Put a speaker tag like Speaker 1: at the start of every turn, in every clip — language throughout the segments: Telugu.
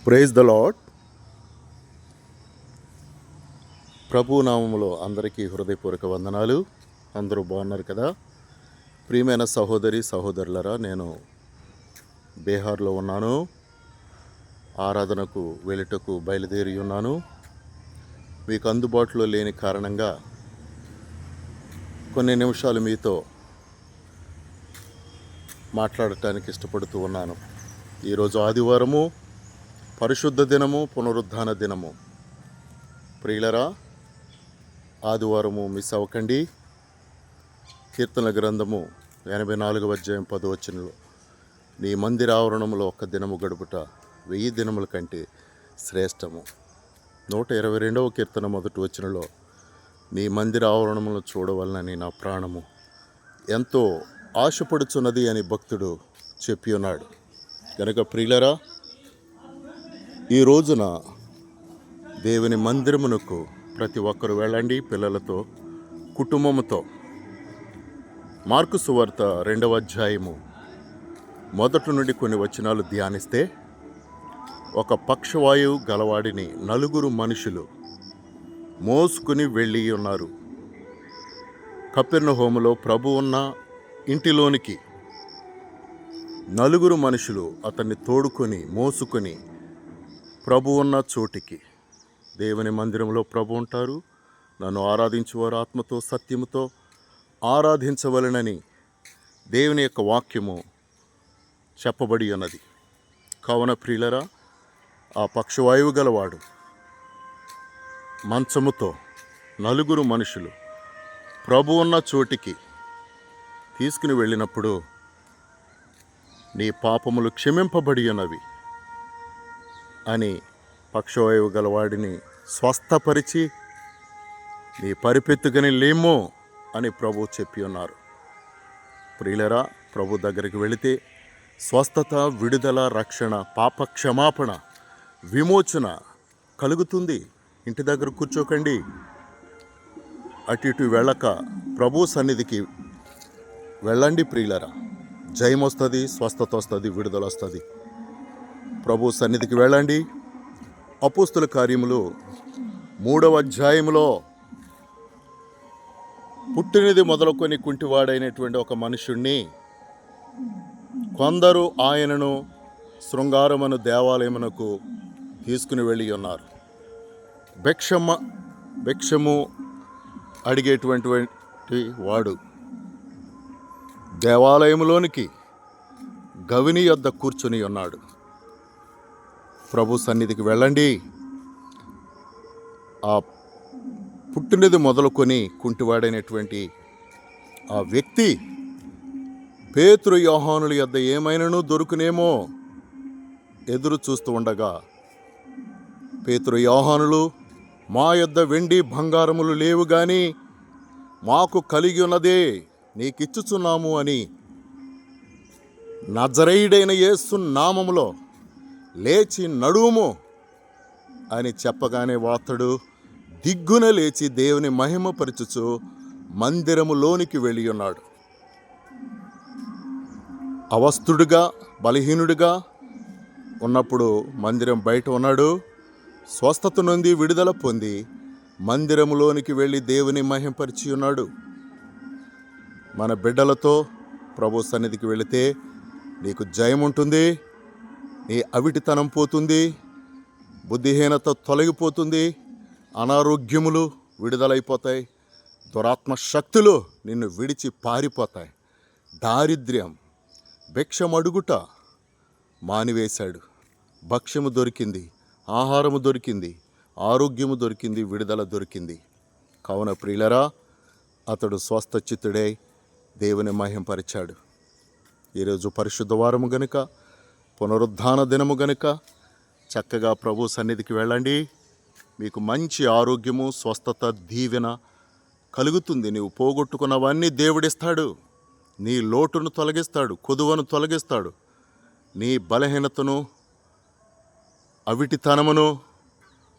Speaker 1: Praise the lord. ప్రభు నామములో అందరికీ హృదయపూర్వక వందనాలు. అందరూ బాగున్నారు కదా? ప్రియమైన సహోదరి సహోదరులరా, నేను బీహార్లో ఉన్నాను. ఆరాధనకు వెళ్ళుటకు బయలుదేరి ఉన్నాను. మీకు అందుబాటులో లేని కారణంగా కొన్ని నిమిషాలు మీతో మాట్లాడటానికి ఇష్టపడుతూ ఉన్నాను. ఈరోజు ఆదివారము, పరిశుద్ధ దినము, పునరుద్ధాన దినము. ప్రియులరా, ఆదివారము మిస్ అవ్వకండి. కీర్తన గ్రంథము 84వ అధ్యాయం 10వ వచనంలో, నీ మందిర ఆవరణంలో ఒక్క దినము గడుపుట 1000 దినముల కంటే శ్రేష్టము. 122వ కీర్తన 1వ వచనంలో, నీ మందిర ఆవరణములను చూడవలనని నా ప్రాణము ఎంతో ఆశపడుచున్నది అని భక్తుడు చెప్పి ఉన్నాడు. కనుక ప్రియులరా, ఈ రోజున దేవుని మందిరమునకు ప్రతి ఒక్కరు వెళ్ళండి, పిల్లలతో, కుటుంబంతో. మార్కు సువార్త 2వ అధ్యాయము 1 నుండి కొన్ని వచనాలు ధ్యానిస్తే, ఒక పక్షవాయువు గలవాడిని 4 మనుషులు మోసుకుని వెళ్ళి ఉన్నారు. కపెర్నహూములో ప్రభు ఉన్న ఇంటిలోనికి 4 మనుషులు అతన్ని తోడుకొని మోసుకొని ప్రభు ఉన్న చోటికి, దేవుని మందిరంలో ప్రభు ఉంటారు, నన్ను ఆరాధించువారు ఆత్మతో సత్యముతో ఆరాధించవలెనని దేవుని యొక్క వాక్యము చెప్పబడి ఉన్నది. కావున ప్రియులరా, ఆ పక్షవాయువు గలవాడు మంచముతో 4 మనుషులు ప్రభు ఉన్న చోటికి తీసుకుని వెళ్ళినప్పుడు, నీ పాపములు క్షమింపబడి ఉన్నవి అని పక్షవాయువు గలవాడిని స్వస్థపరిచి, నీ పరిపెత్తుకని లేమో అని ప్రభు చెప్పి ఉన్నారు. ప్రియులరా, ప్రభు దగ్గరికి వెళితే స్వస్థత, విడుదల, రక్షణ, పాప క్షమాపణ, విమోచన కలుగుతుంది. ఇంటి దగ్గర కూర్చోకండి, అటు ఇటు వెళ్ళక ప్రభు సన్నిధికి వెళ్ళండి. ప్రియులరా, జయం వస్తుంది, స్వస్థత వస్తుంది, విడుదల వస్తుంది. ప్రభు సన్నిధికి వెళ్ళండి. అపోస్తుల కార్యములు 3వ అధ్యాయములో పుట్టినది మొదలుకొని కుంటివాడైనటువంటి ఒక మనుషుణ్ణి కొందరు ఆయనను శృంగారమును దేవాలయమునకు తీసుకుని వెళ్ళి ఉన్నారు. భిక్షము అడిగేటువంటి వాడు దేవాలయములోనికి గవిని యొద్ద కూర్చుని ఉన్నాడు. ప్రభు సన్నిధికి వెళ్ళండి. ఆ పుట్టినది మొదలుకొని కుంటివాడైనటువంటి ఆ వ్యక్తి పేతురు, యోహానుల యొద్ద ఏమైనాను దొరుకునేమో ఎదురు చూస్తూ ఉండగా, పేతురు, యోహానులు, మా యొద్ద వెండి బంగారములు లేవు గాని మాకు కలిగి ఉన్నదే నీకిచ్చుచున్నాము అని నజరేయుడైన యేసు నామములో లేచి నడుము అని చెప్పగానే వాతడు దిగ్గున లేచి దేవుని మహిమపరచుచు మందిరములోనికి వెళ్ళి ఉన్నాడు. అవస్థుడుగా, బలహీనుడిగా ఉన్నప్పుడు మందిరం బయట ఉన్నాడు. స్వస్థత నుండి విడుదల పొంది మందిరములోనికి వెళ్ళి దేవుని మహిమపరిచి ఉన్నాడు. మన బిడ్డలతో ప్రభు సన్నిధికి వెళితే నీకు జయం ఉంటుంది, నీ అవిటితనం పోతుంది, బుద్ధిహీనత తొలగిపోతుంది, అనారోగ్యములు విడుదలైపోతాయి, దురాత్మ శక్తులు నిన్ను విడిచి పారిపోతాయి. దారిద్ర్యం, భిక్షమడుగుట మానివేశాడు. భక్ష్యము దొరికింది, ఆహారము దొరికింది, ఆరోగ్యము దొరికింది, విడుదల దొరికింది. కావున ప్రియులరా, అతడు స్వస్థచిత్తుడై దేవుని మహింపరిచాడు. ఈరోజు పరిశుద్ధ వారము గనుక, పునరుద్ధాన దినము గనుక చక్కగా ప్రభు సన్నిధికి వెళ్ళండి. మీకు మంచి ఆరోగ్యము, స్వస్థత, దీవెన కలుగుతుంది. నీవు పోగొట్టుకున్నవన్నీ దేవుడిస్తాడు. నీ లోటును తొలగిస్తాడు, కొదువను తొలగిస్తాడు. నీ బలహీనతను, అవిటితనమును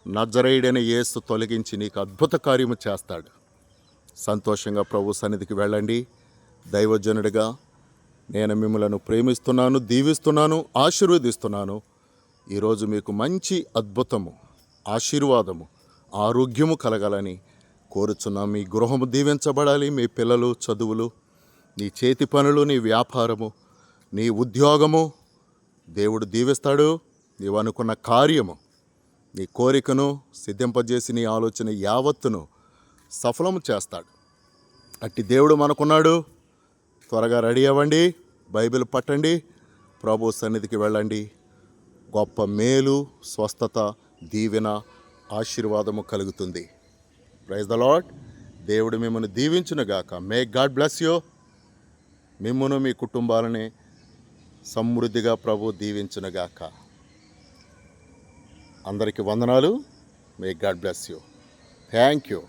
Speaker 1: నజరేయుడైన యేసు తొలగించి నీకు అద్భుత కార్యము చేస్తాడు. సంతోషంగా ప్రభు సన్నిధికి వెళ్ళండి. దైవజనుడిగా నేను మిమ్మలను ప్రేమిస్తున్నాను, దీవిస్తున్నాను, ఆశీర్వదిస్తున్నాను. ఈరోజు మీకు మంచి అద్భుతము, ఆశీర్వాదము, ఆరోగ్యము కలగాలని కోరుచున్నాం. మీ గృహము దీవించబడాలి. మీ పిల్లలు చదువులు, నీ చేతి పనులు, నీ వ్యాపారము, నీ ఉద్యోగము దేవుడు దీవిస్తాడు. నీవు అనుకున్న కార్యము, నీ కోరికను సిద్ధింపజేసి నీ ఆలోచన యావత్తును సఫలము చేస్తాడు. అట్టి దేవుడు మనకున్నాడు. త్వరగా రెడీ అవ్వండి, బైబిల్ పట్టండి, ప్రభు సన్నిధికి వెళ్ళండి. గొప్ప మేలు, స్వస్థత, దీవెన, ఆశీర్వాదము కలుగుతుంది. Praise the Lord. దేవుడు మిమ్మల్ని దీవించునుగాక. May God bless you. మిమ్మును మీ కుటుంబాలని సమృద్ధిగా ప్రభు దీవించునుగాక. అందరికీ వందనాలు. May God bless you. Thank you.